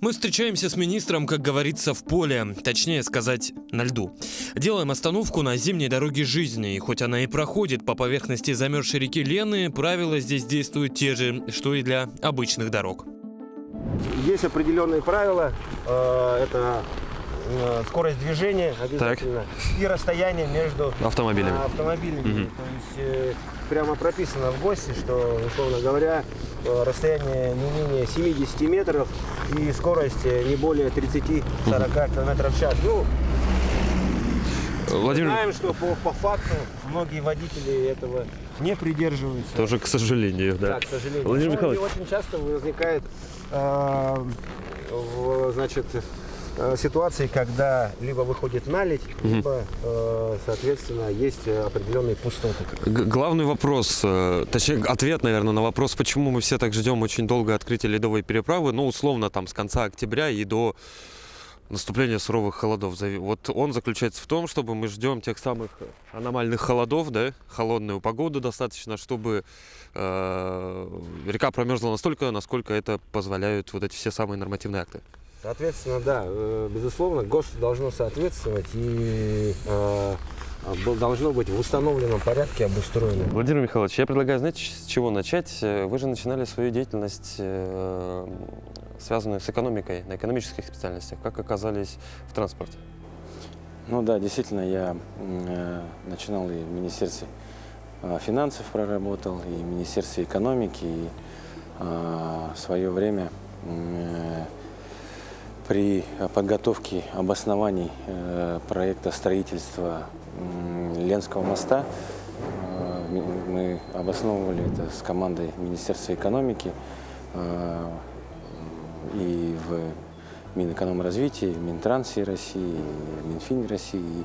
Мы встречаемся с министром, как говорится, в поле, точнее сказать, на льду. Делаем остановку на зимней дороге жизни, и хоть она и проходит по поверхности замерзшей реки Лены, правила здесь действуют те же, что и для обычных дорог. Есть определенные правила, это скорость движения обязательно и расстояние между автомобилями. То есть прямо прописано в ГОСТе, что, условно говоря, расстояние не менее 70 метров и скорость не более 30-40 км в час. Ну, Владимир... знаем, что по факту многие водители этого не придерживаются. Тоже к сожалению, да. Да, к сожалению. Владимир Михайлович. Очень часто возникает ситуации, когда либо выходит наледь, либо, соответственно, есть определенные пустоты. Главный вопрос, точнее ответ, наверное, на вопрос, почему мы все так ждем очень долго открытия ледовой переправы, ну, условно, там, с конца октября и до наступления суровых холодов. Вот он заключается в том, чтобы мы ждем тех самых аномальных холодов, да, холодную погоду достаточно, чтобы река промерзла настолько, насколько это позволяют вот эти все самые нормативные акты. Соответственно, да, безусловно, ГОСТ должно соответствовать и должно быть в установленном порядке обустроено. Владимир Михайлович, я предлагаю, знаете, с чего начать? Вы же начинали свою деятельность, связанную с экономикой, на экономических специальностях. Как оказались в транспорте? Ну да, действительно, я начинал и в Министерстве финансов проработал, и в Министерстве экономики, и в свое время при подготовке обоснований проекта строительства Ленского моста мы обосновывали это с командой Министерства экономики и в Минэкономразвитии, в Минтрансе России, в Минфине России. И,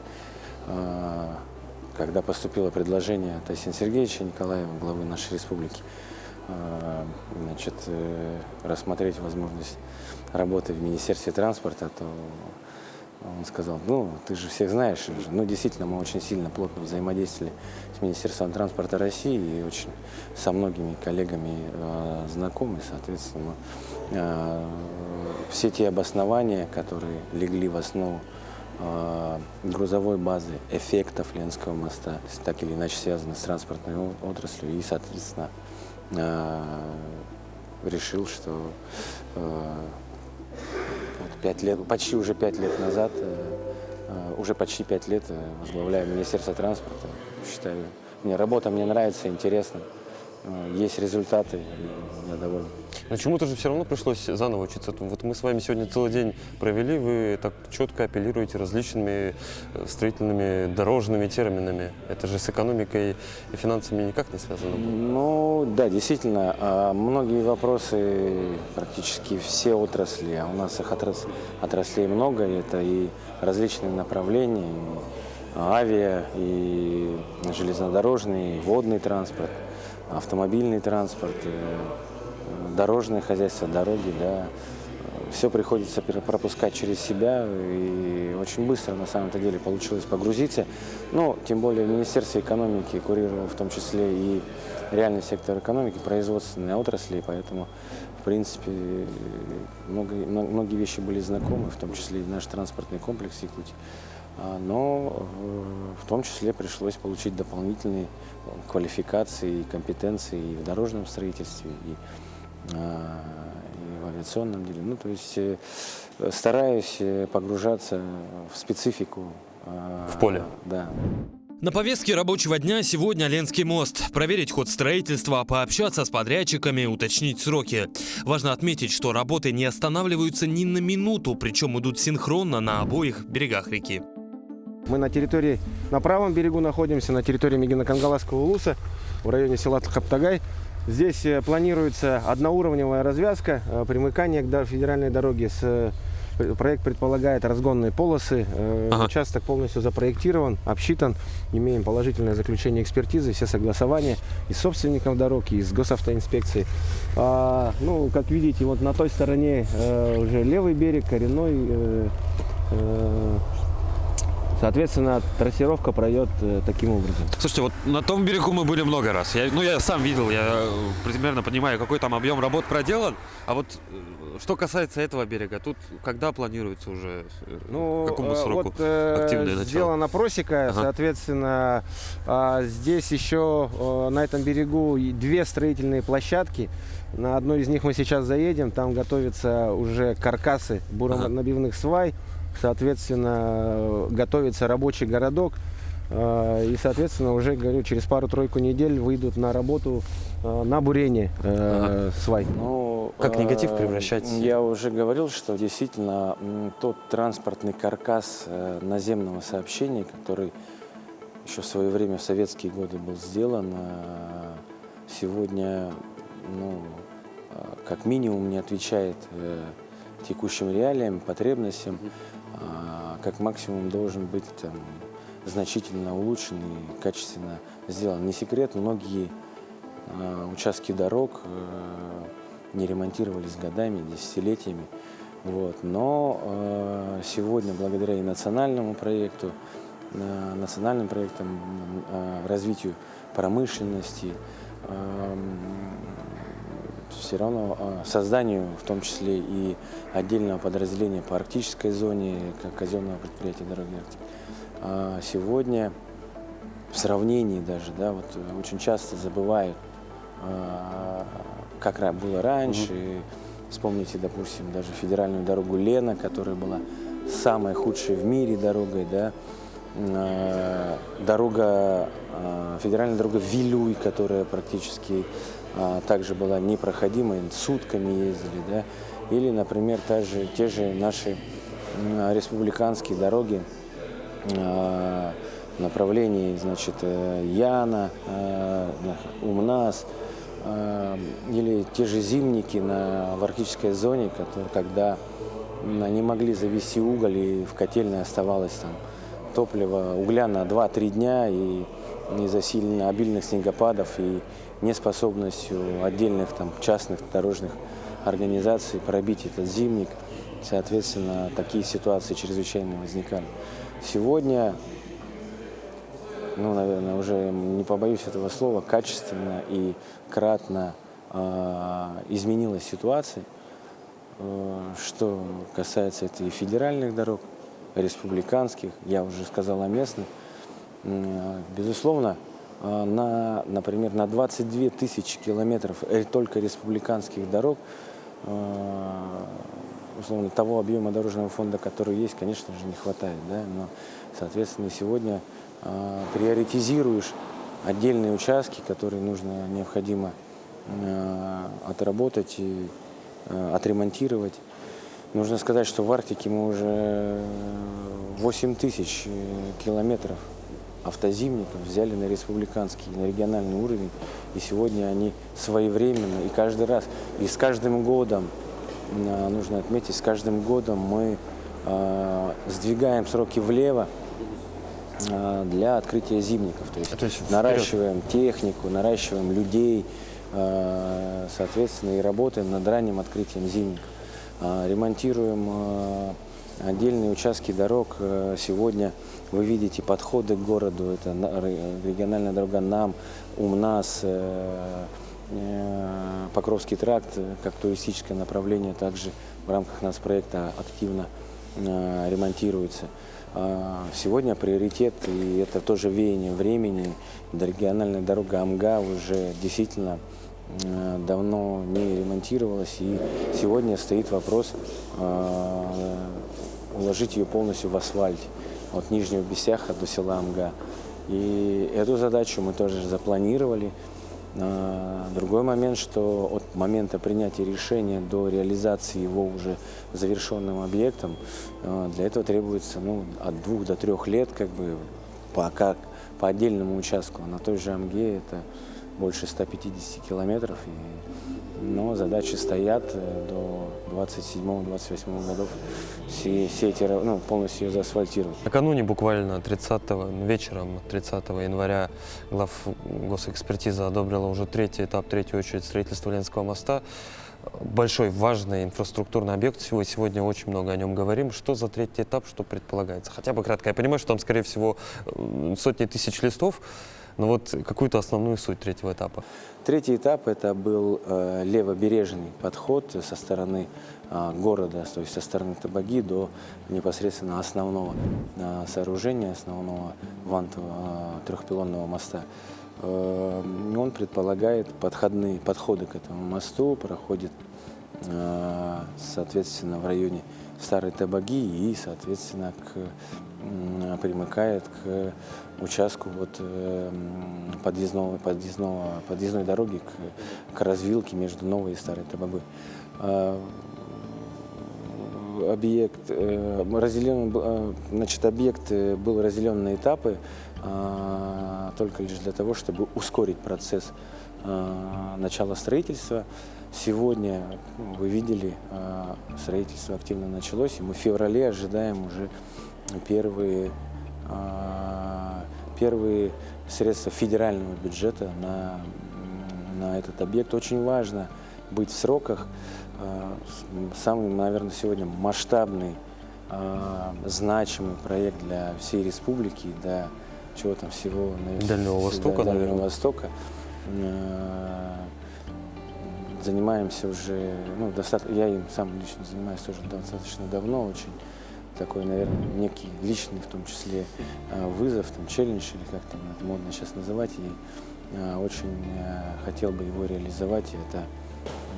когда поступило предложение от Айсена Сергеевича Николаева, главы нашей республики, значит, рассмотреть возможность работы в Министерстве транспорта, то он сказал: ну, ты же всех знаешь. Ну, действительно, мы очень сильно, плотно взаимодействовали с Министерством транспорта России и очень со многими коллегами знакомы. Соответственно, все те обоснования, которые легли в основу грузовой базы эффектов Ленского моста, так или иначе связаны с транспортной отраслью, и, соответственно, решил, что 5 лет, почти уже 5 лет назад, уже почти 5 лет возглавляю Министерство транспорта. Считаю, работа мне нравится, интересна, есть результаты, я доволен. Но чему-то же все равно пришлось заново учиться. Вот мы с вами сегодня целый день провели, вы так четко апеллируете различными строительными дорожными терминами. Это же с экономикой и финансами никак не связано. Ну да, действительно, многие вопросы, практически все отрасли, а у нас их отраслей много, это и различные направления, и авиа, и железнодорожный, и водный транспорт, автомобильный транспорт, дорожное хозяйство, дороги, да, все приходится пропускать через себя, и очень быстро на самом-то деле получилось погрузиться. Ну, тем более в Министерстве экономики курировал в том числе и реальный сектор экономики, производственные отрасли, поэтому, в принципе, многие вещи были знакомы, в том числе и наш транспортный комплекс Якутии. Но в том числе пришлось получить дополнительные квалификации и компетенции и в дорожном строительстве, и в авиационном деле. Ну, то есть стараюсь погружаться в специфику. В поле. Да. На повестке рабочего дня сегодня Ленский мост. Проверить ход строительства, пообщаться с подрядчиками, уточнить сроки. Важно отметить, что работы не останавливаются ни на минуту, причем идут синхронно на обоих берегах реки. Мы на правом берегу находимся, на территории Мегино-Кангаласского улуса, в районе села Тхаптагай. Здесь планируется одноуровневая развязка, примыкание к федеральной дороге. Проект предполагает разгонные полосы. Участок полностью запроектирован, обсчитан. Имеем положительное заключение экспертизы, все согласования и с собственником дорог, и с госавтоинспекцией. Ну, как видите, вот на той стороне уже левый берег, коренной, Соответственно, трассировка пройдет таким образом. Слушайте, вот на том берегу мы были много раз. Я сам видел, я примерно понимаю, какой там объем работ проделан. А вот что касается этого берега, тут когда планируется уже, к какому сроку активное начало? Сделана просека, соответственно, здесь еще на этом берегу две строительные площадки. На одной из них мы сейчас заедем, там готовятся уже каркасы буронабивных свай. Соответственно, готовится рабочий городок. И, соответственно, уже, говорю, через пару-тройку недель выйдут на работу на бурение свай. Ну, как негатив превращать? Я уже говорил, что действительно тот транспортный каркас наземного сообщения, который еще в свое время в советские годы был сделан, сегодня, как минимум, не отвечает текущим реалиям, потребностям, как максимум должен быть там значительно улучшен и качественно сделан. Не секрет, многие участки дорог не ремонтировались годами, десятилетиями. Но сегодня, благодаря и национальным проектам, развитию промышленности, все равно созданию, в том числе и отдельного подразделения по арктической зоне, как казенного предприятия «Дороги Арктики», сегодня в сравнении даже, очень часто забывают, как было раньше. Вспомните, допустим, даже федеральную дорогу Лена, которая была самой худшей в мире дорогой, федеральная дорога Вилюй, которая практически также была непроходимой, сутками ездили, или, например, те же наши республиканские дороги направлений, Яна, Умнас, или те же зимники в арктической зоне, когда не могли завести уголь, и в котельной оставалось там топливо угля на 2-3 дня, и из-за сильно обильных снегопадов и неспособностью отдельных частных дорожных организаций пробить этот зимник, соответственно, такие ситуации чрезвычайно возникали. Сегодня, наверное, уже не побоюсь этого слова, качественно и кратно изменилась ситуация, что касается это и федеральных дорог, республиканских, я уже сказал о местных. Безусловно, например, на 22 тысячи километров только республиканских дорог, условно, того объема дорожного фонда, который есть, конечно же, не хватает. Но, соответственно, сегодня приоритизируешь отдельные участки, которые необходимо отработать и отремонтировать. Нужно сказать, что в Арктике мы уже 8 тысяч километров автозимников взяли на республиканский, на региональный уровень. И сегодня они своевременно, и каждый раз, и с каждым годом, нужно отметить, с каждым годом мы сдвигаем сроки влево для открытия зимников. То есть наращиваем технику, наращиваем людей, соответственно, и работаем над ранним открытием зимников. Ремонтируем отдельные участки дорог. Сегодня вы видите подходы к городу. Это региональная дорога НАМ, Умнас, Покровский тракт, как туристическое направление, также в рамках нацпроекта активно ремонтируется. Сегодня приоритет, и это тоже веяние времени, региональная дорога Амга уже действительно давно не ремонтировалась, и сегодня стоит вопрос уложить ее полностью в асфальт от Нижнего Бесяха до села Амга. И эту задачу мы тоже запланировали. Другой момент, что от момента принятия решения до реализации его уже завершенным объектом, для этого требуется от 2 до 3 лет по отдельному участку. На той же Амге это больше 150 километров, но задачи стоят до 27-28 годов полностью ее заасфальтировать. Накануне, буквально вечером 30 января, госэкспертиза одобрила уже третий этап, третью очередь строительства Ленского моста. большой, важный инфраструктурный объект. Сегодня очень много о нем говорим. Что за третий этап, что предполагается? Хотя бы кратко. Я понимаю, что там, скорее всего, сотни тысяч листов, но вот какую-то основную суть третьего этапа. Третий этап – это был левобережный подход со стороны города, то есть со стороны Табаги до непосредственно основного сооружения, основного вантового трехпилонного моста. Он предполагает подходы к этому мосту, проходит, соответственно, в районе Старой Табаги и, соответственно, примыкает к участку подъездной дороги к развилке между Новой и Старой Табагой. Объект был разделен на этапы только лишь для того, чтобы ускорить процесс начала строительства. Сегодня, вы видели, строительство активно началось, и мы в феврале ожидаем уже первые средства федерального бюджета на этот объект. Очень важно быть в сроках. Самый, наверное, сегодня масштабный, значимый проект для всей республики, для чего там всего Дальнего Востока, Дальнего Востока. Занимаемся уже, я им сам лично занимаюсь тоже достаточно давно, очень такой, наверное, некий личный, в том числе, вызов, челлендж, или как там это модно сейчас называть, и очень хотел бы его реализовать, и это,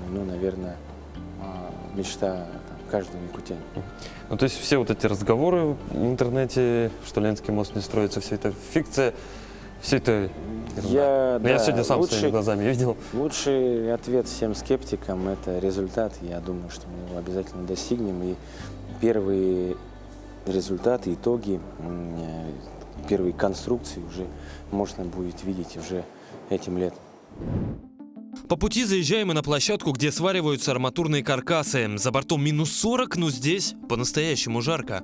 наверное, мечта каждого якутянина. Ну, то есть все вот эти разговоры в интернете, что Ленинский мост не строится, все это фикция, все это... Я сегодня сам своими глазами видел. Лучший ответ всем скептикам – это результат. Я думаю, что мы его обязательно достигнем. И первые результаты, итоги, первые конструкции уже можно будет видеть уже этим летом. По пути заезжаем мы на площадку, где свариваются арматурные каркасы. За бортом минус 40, но здесь по-настоящему жарко.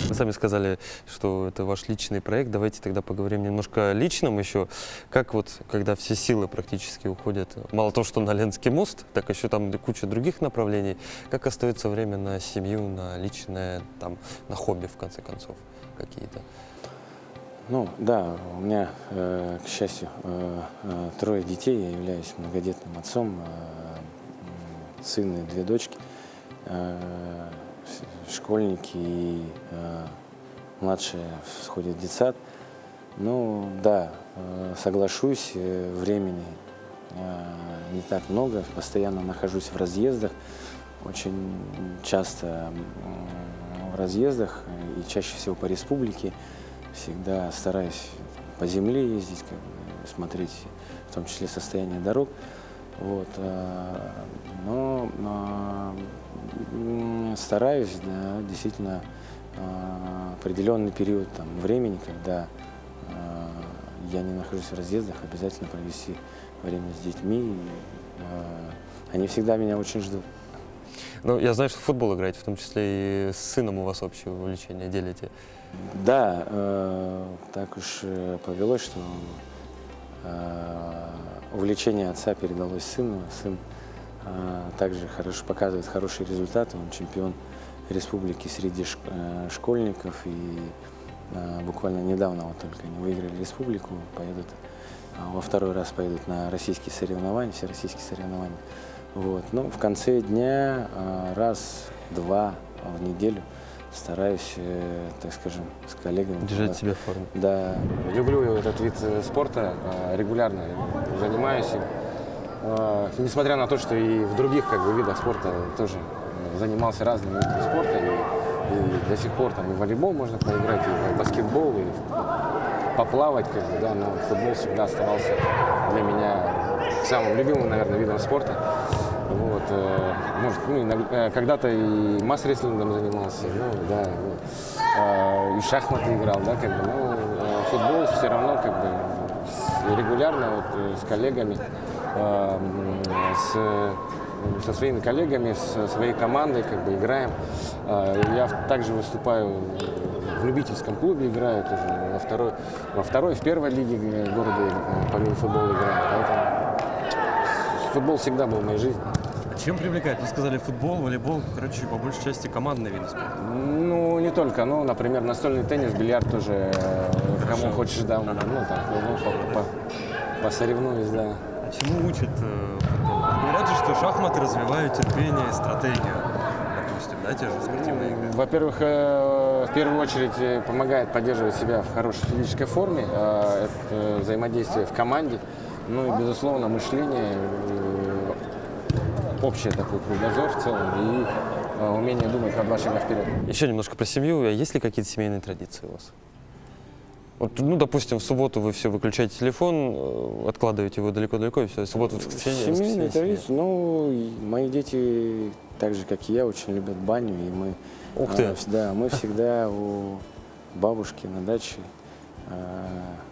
Вы сами сказали, что это ваш личный проект. Давайте тогда поговорим немножко о личном еще. Как вот, когда все силы практически уходят, мало того, что на Ленинский мост, так еще там куча других направлений, как остается время на семью, на личное, там, на хобби, в конце концов, какие-то? Да, у меня, к счастью, 3 детей, я являюсь многодетным отцом, сын и 2 дочки. Школьники и младшие сходят в детсад. Соглашусь, времени не так много, постоянно нахожусь в разъездах, очень часто в разъездах и чаще всего по республике. Всегда стараюсь по земле ездить, смотреть, в том числе состояние дорог. Стараюсь, действительно, определенный период времени, когда я не нахожусь в разъездах, обязательно провести время с детьми. Они всегда меня очень ждут. Я знаю, что в футбол играете, в том числе и с сыном у вас общее увлечение делите. Да, так уж повелось, что увлечение отца передалось сыну. Сын также показывает хорошие результаты. Он чемпион республики среди школьников. И буквально недавно только они выиграли республику. Во 2-й раз поедут на российские соревнования, всероссийские соревнования. В конце дня раз-два в неделю стараюсь, так скажем, с коллегами держать себя в форме. Да. Люблю этот вид спорта, регулярно занимаюсь им. Несмотря на то, что и в других видах спорта тоже занимался разными видами спорта, и до сих пор и в волейбол можно поиграть, и в баскетбол, и поплавать, но футбол всегда оставался для меня самым любимым, наверное, видом спорта. Когда-то и масс-рестлингом занимался, и в шахматы играл, футбол все равно регулярно с коллегами, со своими коллегами, со своей командой играем. Я также выступаю в любительском клубе играют уже, во второй, в первой лиге города по мини-футболу играют. Поэтому футбол всегда был в моей жизни. А чем привлекает? Вы сказали футбол, волейбол, короче, по большей части командный вид спорта. Ну, не только, ну, например, настольный теннис, бильярд тоже, кому хочешь, да, ну, так, посоревнуюсь, да. А чему учат футбол? Говорят же, что шахматы развивают терпение и стратегию. Допустим, да, те же спортивные игры. Во-первых, в первую очередь помогает поддерживать себя в хорошей физической форме, это взаимодействие в команде, ну и, безусловно, мышление, общий такой кругозор в целом и умение думать на 2 шага вперед. Еще немножко про семью. Есть ли какие-то семейные традиции у вас? Вот, ну, допустим, в субботу вы все выключаете телефон, откладываете его далеко-далеко, и все, субботу, воскресенье, Семейные воскресенье. традиции, ну, и мои дети, так же, как и я, очень любят баню, и мы, Ух ты! да, мы всегда у бабушки на даче,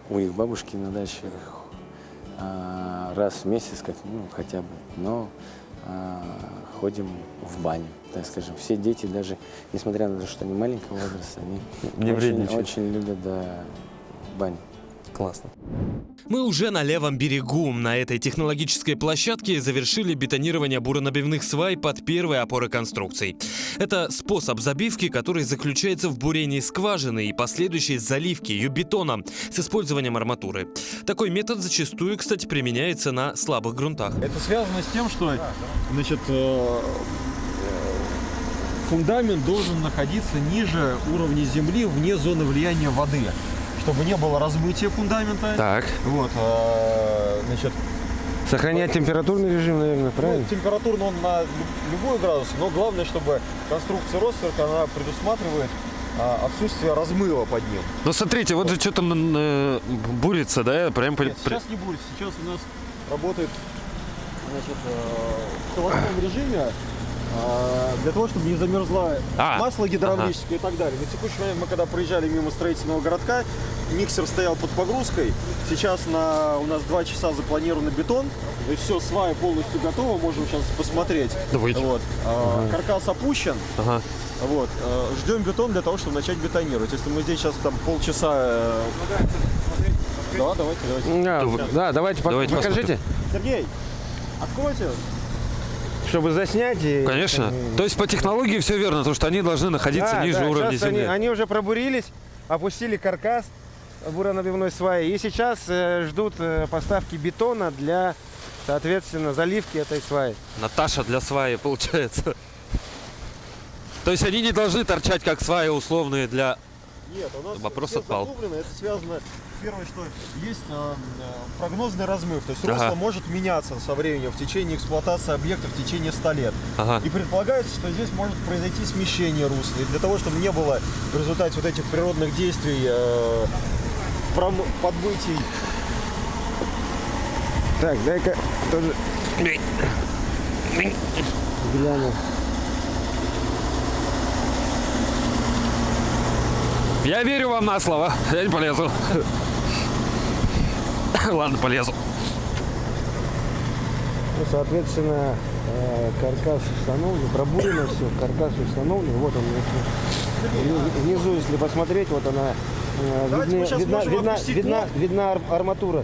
у их бабушки на даче раз в месяц, как, ну, хотя бы, но ходим в баню, так скажем. Все дети, даже несмотря на то, что они маленького возраста, они Не очень, вредничают. очень любят, да, баню. Классно. Мы уже на левом берегу. На этой технологической площадке завершили бетонирование буронабивных свай под первые опоры конструкций. Это способ забивки, который заключается в бурении скважины и последующей заливке ее бетоном с использованием арматуры. Такой метод зачастую, кстати, применяется на слабых грунтах. Это связано с тем, что, значит, фундамент должен находиться ниже уровня земли, вне зоны влияния воды, чтобы не было размытия фундамента. Так. Вот, значит, Сохранять температурный режим, наверное, ну, правильно? температурно он на любой градус, но главное, чтобы конструкция Росверк, она предусматривает отсутствие размыва под ним. Ну, смотрите, вот же что-то бурится, да? Прям Нет, сейчас не будет. Сейчас у нас работает, значит, в холостом режиме для того, чтобы не замерзло масло гидравлическое и так далее. На текущий момент мы когда проезжали мимо строительного городка, миксер стоял под погрузкой. Сейчас у нас 2 часа запланирован бетон. То есть все, сваи полностью готовы, можем сейчас посмотреть. Давайте. Вот. Каркас опущен. Ага. Вот. Ждем бетон для того, чтобы начать бетонировать. Если мы здесь сейчас там полчаса... Да, давайте. Да, давайте, Давайте покажите, Сергей, откройте. чтобы заснять. И, Конечно. То есть по технологии все верно, потому что они должны находиться Да, ниже да, уровня сейчас земли. Они уже пробурились, опустили каркас буронабивной сваи и сейчас ждут поставки бетона для, соответственно, заливки этой сваи. Наташа для сваи, получается. То есть они не должны торчать как сваи условные для... Нет, у нас Вопрос все отпал. загрублено. Это связано, первое, что есть прогнозный размыв. То есть Ага. русло может меняться со временем в течение эксплуатации объекта в течение 100 лет. Ага. И предполагается, что здесь может произойти смещение русла. И для того, чтобы не было в результате вот этих природных действий подбытий. Так, дай-ка тоже гляну. Я верю вам на слово. Я не полезу. Ладно, полезу. Ну, соответственно, каркас установлен, пробурено все, каркас установлен. Вот он внизу, если посмотреть, вот она Давайте мы сейчас можем опустить видна арматура.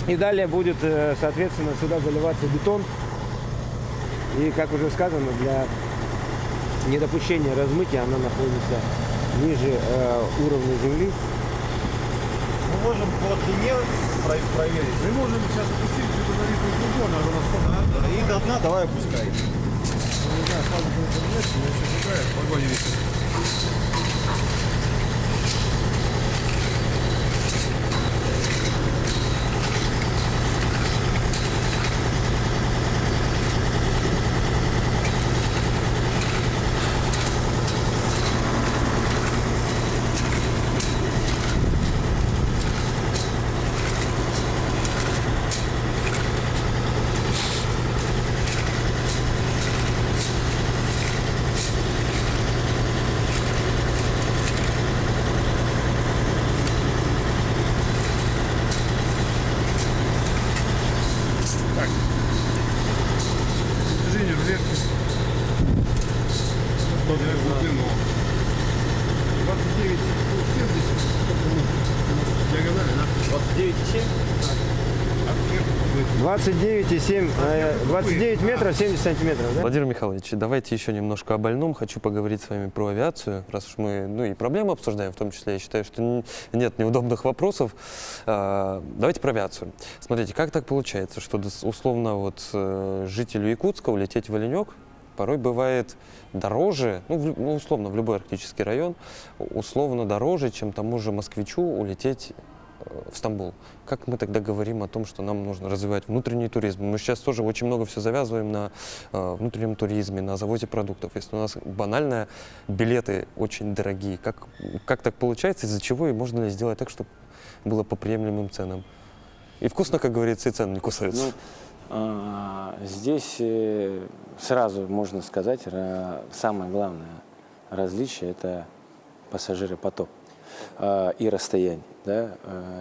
И далее будет, соответственно, сюда заливаться бетон. И, как уже сказано, для недопущения размытия она находится ниже уровня земли. Мы можем по длине проверить. Мы можем сейчас опустить бетонолитную трубу, и до дна давай опускай. 29 метров 70 сантиметров, да? Владимир Михайлович, давайте еще немножко о больном. Хочу поговорить с вами про авиацию, раз уж мы и проблемы обсуждаем, в том числе, я считаю, что нет неудобных вопросов. Давайте про авиацию. Смотрите, как так получается, что условно жителю Якутска улететь в Оленек порой бывает дороже, условно в любой арктический район, условно дороже, чем тому же москвичу улететь в Стамбул. Как мы тогда говорим о том, что нам нужно развивать внутренний туризм? Мы сейчас тоже очень много все завязываем на внутреннем туризме, на завозе продуктов. Если у нас банально билеты очень дорогие, как так получается, из-за чего, и можно ли сделать так, чтобы было по приемлемым ценам? И вкусно, как говорится, и цены не кусаются. Здесь сразу можно сказать, самое главное различие – это пассажиропоток и расстояние. Да?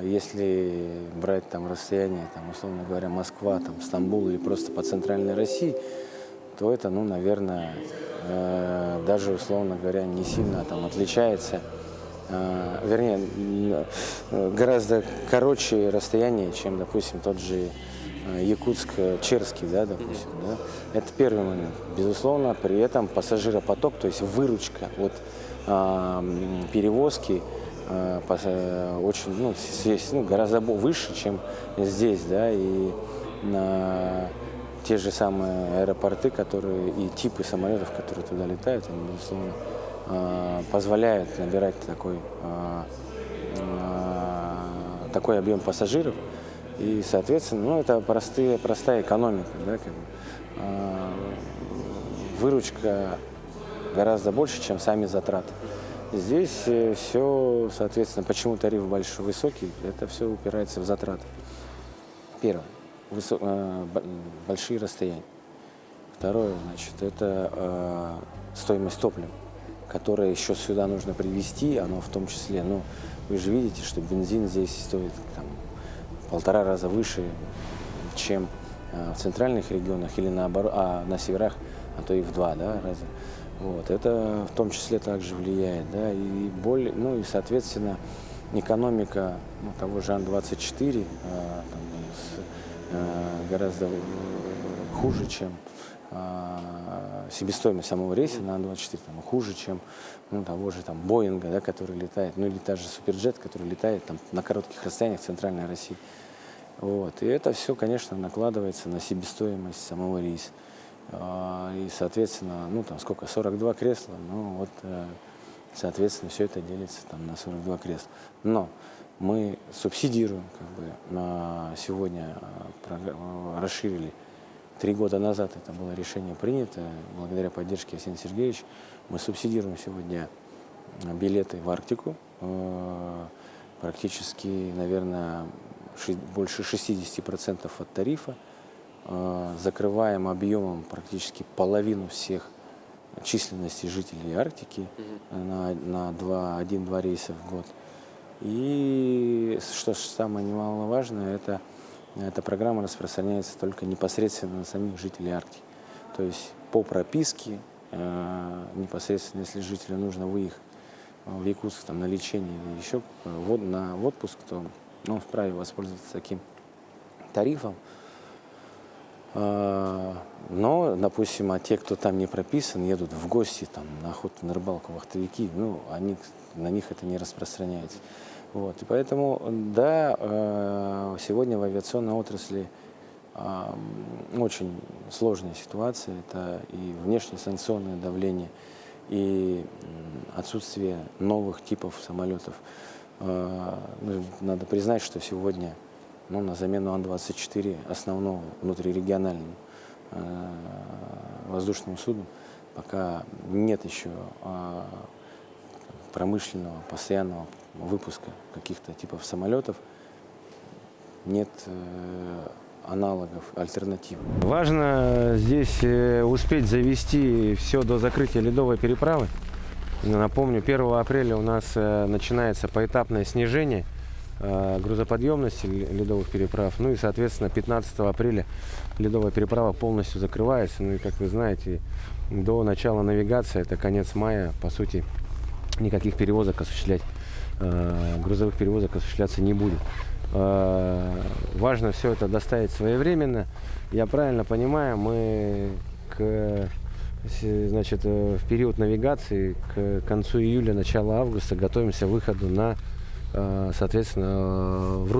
Если брать там расстояние, условно говоря, Москва, Стамбул или просто по центральной России, то это, наверное, даже, условно говоря, не сильно отличается. Вернее, гораздо короче расстояние, чем, допустим, тот же Якутск-Черский, да, допустим. Да? Это первый момент. Безусловно, при этом пассажиропоток, то есть выручка от перевозки очень, гораздо выше, чем здесь, да, и на те же самые аэропорты, которые и типы самолетов, которые туда летают, они, безусловно, позволяют набирать такой объем пассажиров. И, соответственно, это простая экономика, да, выручка гораздо больше, чем сами затраты. Здесь все, соответственно, почему тариф высокий, это все упирается в затраты. Первое, большие расстояния. Второе, это стоимость топлива, которое еще сюда нужно привезти, оно в том числе, вы же видите, что бензин здесь стоит 1,5 раза выше, чем в центральных регионах или наоборот, на северах, а то и в 2 раза. Это в том числе также влияет, да, и соответственно, экономика того же Ан-24 гораздо хуже, чем себестоимость самого рейса на Ан-24, хуже, чем того же Боинга, да, который летает, или та же Суперджет, который летает на коротких расстояниях в центральной России. И это все, конечно, накладывается на себестоимость самого рейса. И, соответственно, 42 кресла, соответственно, все это делится на 42 кресла. Но мы субсидируем, сегодня расширили, 3 года назад это было решение принято, благодаря поддержке Арсения Сергеевича, мы субсидируем сегодня билеты в Арктику, практически, наверное, больше 60% от тарифа. Закрываем объемом практически половину всех численности жителей Арктики на 1-2 рейса в год. И что самое немаловажное, эта программа распространяется только непосредственно на самих жителей Арктики. То есть по прописке, непосредственно, если жителю нужно выехать в Якутск на лечение или еще в отпуск, то он вправе воспользоваться таким тарифом. Но, допустим, те, кто там не прописан, едут в гости, на охоту, на рыбалку, вахтовики, на них это не распространяется. И поэтому, да, сегодня в авиационной отрасли очень сложная ситуация. Это и внешнее санкционное давление, и отсутствие новых типов самолетов. Надо признать, что сегодня на замену Ан-24 основному внутрирегиональному воздушному судну пока нет еще промышленного, постоянного выпуска каких-то типов самолетов, нет аналогов, альтернатив. Важно здесь успеть завести все до закрытия ледовой переправы. Напомню, 1 апреля у нас начинается поэтапное снижение грузоподъемности ледовых переправ. И, соответственно, 15 апреля ледовая переправа полностью закрывается. И, как вы знаете, до начала навигации, это конец мая, по сути, никаких перевозок осуществлять, грузовых перевозок осуществляться не будет. Важно все это доставить своевременно. Я правильно понимаю, мы в период навигации к концу июля, начало августа готовимся к выходу на, соответственно, в